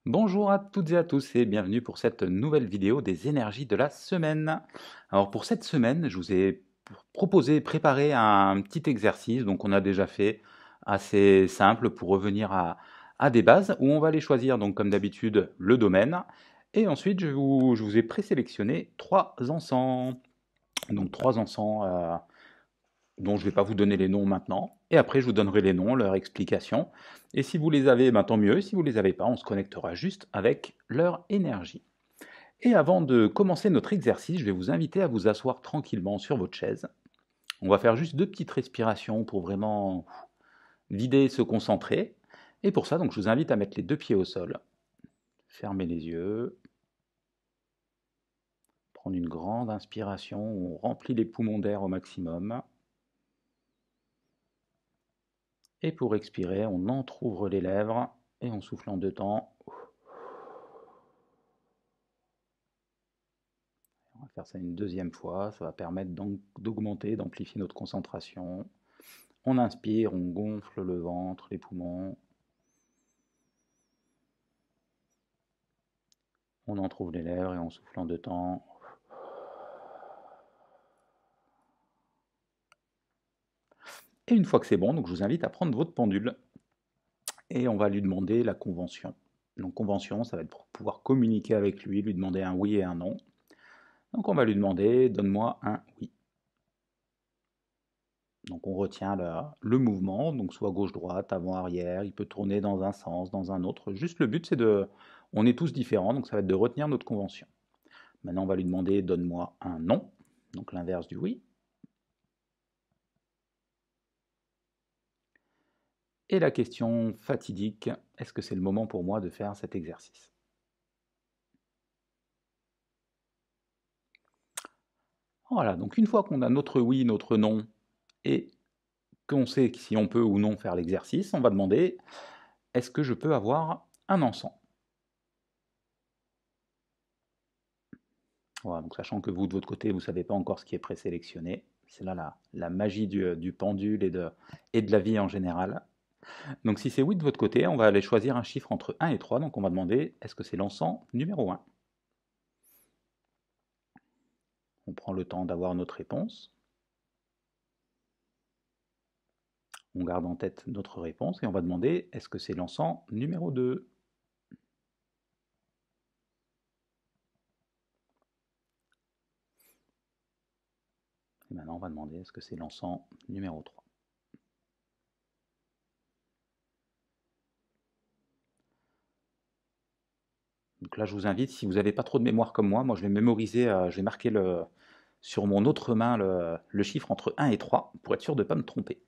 Bonjour à toutes et à tous et bienvenue pour cette nouvelle vidéo des énergies de la semaine. Alors pour cette semaine, je vous ai proposé, préparé un petit exercice, donc on a déjà fait, assez simple pour revenir à des bases, où on va aller choisir, donc comme d'habitude, le domaine, et ensuite je vous ai présélectionné trois encens. Donc trois encens dont je ne vais pas vous donner les noms maintenant, et après je vous donnerai les noms, leur explication, et si vous les avez, ben, tant mieux, si vous ne les avez pas, on se connectera juste avec leur énergie. Et avant de commencer notre exercice, je vais vous inviter à vous asseoir tranquillement sur votre chaise. On va faire juste deux petites respirations pour vraiment vider et se concentrer, et pour ça, donc, je vous invite à mettre les deux pieds au sol, fermer les yeux, prendre une grande inspiration, on remplit les poumons d'air au maximum, et pour expirer, on entrouvre les lèvres et on souffle en deux temps. On va faire ça une deuxième fois, ça va permettre donc d'augmenter, d'amplifier notre concentration. On inspire, on gonfle le ventre, les poumons. On entrouvre les lèvres et on souffle en deux temps. Et une fois que c'est bon, donc je vous invite à prendre votre pendule et on va lui demander la convention. Donc convention, ça va être pour pouvoir communiquer avec lui, lui demander un oui et un non. Donc on va lui demander, donne-moi un oui. Donc on retient le mouvement, donc soit gauche-droite, avant-arrière, il peut tourner dans un sens, dans un autre. Juste le but c'est de... On est tous différents, donc ça va être de retenir notre convention. Maintenant on va lui demander donne-moi un non, donc l'inverse du oui. Et la question fatidique, est-ce que c'est le moment pour moi de faire cet exercice? Voilà, donc une fois qu'on a notre oui, notre non, et qu'on sait si on peut ou non faire l'exercice, on va demander est-ce que je peux avoir un encens? Voilà, donc sachant que vous, de votre côté, vous ne savez pas encore ce qui est présélectionné. C'est là la magie du pendule et de la vie en général. Donc si c'est oui de votre côté, on va aller choisir un chiffre entre 1 et 3. Donc on va demander, est-ce que c'est l'encens numéro 1? On prend le temps d'avoir notre réponse. On garde en tête notre réponse et on va demander, est-ce que c'est l'encens numéro 2? Et maintenant on va demander, est-ce que c'est l'encens numéro 3? Donc là, je vous invite, si vous n'avez pas trop de mémoire comme moi je vais mémoriser, je vais marquer sur mon autre main le chiffre entre 1 et 3 pour être sûr de ne pas me tromper.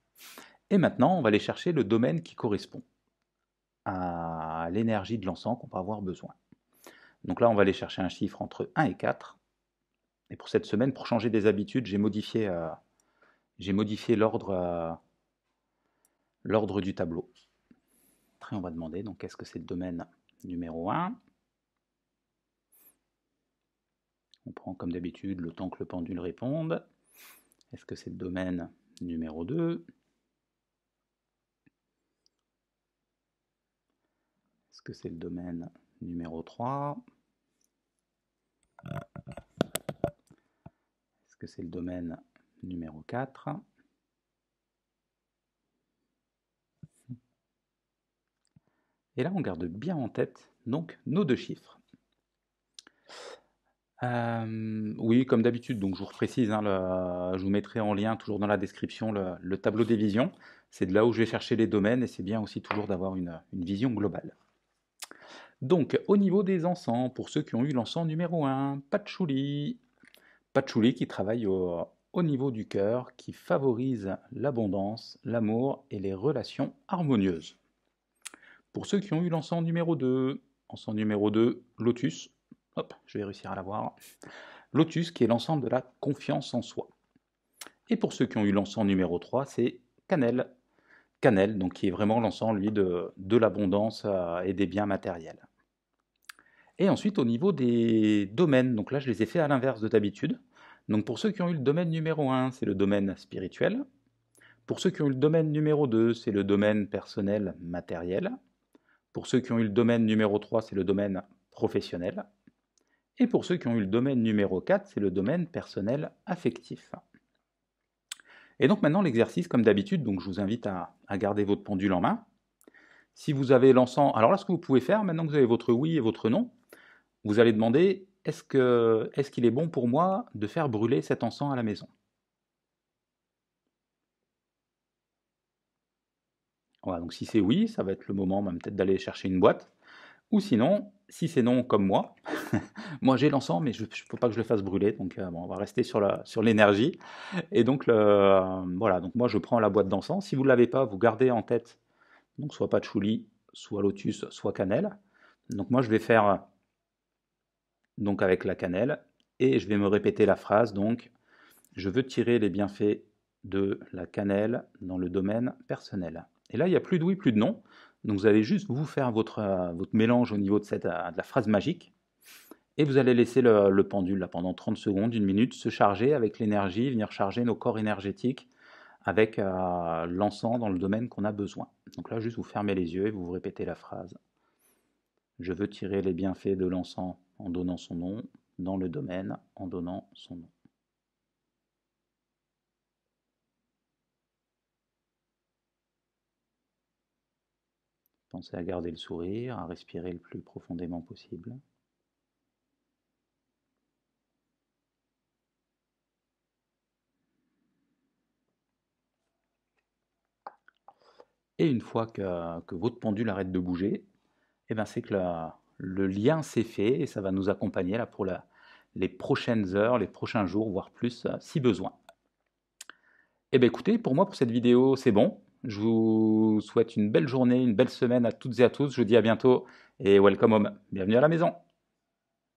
Et maintenant, on va aller chercher le domaine qui correspond à l'énergie de l'encens qu'on va avoir besoin. Donc là, on va aller chercher un chiffre entre 1 et 4. Et pour cette semaine, pour changer des habitudes, j'ai modifié l'ordre du tableau. Après, on va demander, donc, est-ce que c'est le domaine numéro 1? On prend comme d'habitude le temps que le pendule réponde. Est-ce que c'est le domaine numéro 2? Est-ce que c'est le domaine numéro 3? Est-ce que c'est le domaine numéro 4? Et là, on garde bien en tête donc nos deux chiffres. Oui, comme d'habitude, donc je vous reprécise, hein, je vous mettrai en lien toujours dans la description le tableau des visions. C'est de là où je vais chercher les domaines et c'est bien aussi toujours d'avoir une vision globale. Donc, au niveau des encens, pour ceux qui ont eu l'encens numéro 1, patchouli. Patchouli qui travaille au niveau du cœur, qui favorise l'abondance, l'amour et les relations harmonieuses. Pour ceux qui ont eu l'encens numéro 2, lotus. Hop, je vais réussir à l'avoir. Lotus qui est l'ensemble de la confiance en soi. Et pour ceux qui ont eu l'encens numéro 3, c'est cannelle. Cannelle, donc qui est vraiment l'encens, lui, de l'abondance et des biens matériels. Et ensuite, au niveau des domaines, donc là, je les ai fait à l'inverse de d'habitude. Donc pour ceux qui ont eu le domaine numéro 1, c'est le domaine spirituel. Pour ceux qui ont eu le domaine numéro 2, c'est le domaine personnel matériel. Pour ceux qui ont eu le domaine numéro 3, c'est le domaine professionnel. Et pour ceux qui ont eu le domaine numéro 4, c'est le domaine personnel affectif. Et donc maintenant l'exercice, comme d'habitude, donc je vous invite à garder votre pendule en main. Si vous avez l'encens, alors là ce que vous pouvez faire, maintenant que vous avez votre oui et votre non, vous allez demander, est-ce qu'il est bon pour moi de faire brûler cet encens à la maison? Voilà, donc si c'est oui, ça va être le moment peut-être d'aller chercher une boîte. Ou sinon, si c'est non comme moi, moi j'ai l'encens mais je ne peux pas que je le fasse brûler, donc bon, on va rester sur l'énergie. Et donc voilà, donc moi je prends la boîte d'encens. Si vous ne l'avez pas, vous gardez en tête, donc soit patchouli, soit lotus, soit cannelle. Donc moi je vais faire donc avec la cannelle et je vais me répéter la phrase, donc je veux tirer les bienfaits de la cannelle dans le domaine personnel. Et là il n'y a plus de oui, plus de non. Donc vous allez juste vous faire votre mélange au niveau de la phrase magique. Et vous allez laisser le pendule là, pendant 30 secondes, une minute, se charger avec l'énergie, venir charger nos corps énergétiques avec l'encens dans le domaine qu'on a besoin. Donc là, juste vous fermez les yeux et vous répétez la phrase. Je veux tirer les bienfaits de l'encens en donnant son nom, dans le domaine en donnant son nom. Pensez à garder le sourire, à respirer le plus profondément possible. Et une fois que votre pendule arrête de bouger, eh ben c'est que le lien s'est fait et ça va nous accompagner là pour les prochaines heures, les prochains jours, voire plus si besoin. Eh bien écoutez, pour moi, pour cette vidéo, c'est bon. Je vous souhaite une belle journée, une belle semaine à toutes et à tous. Je vous dis à bientôt et welcome home. Bienvenue à la maison.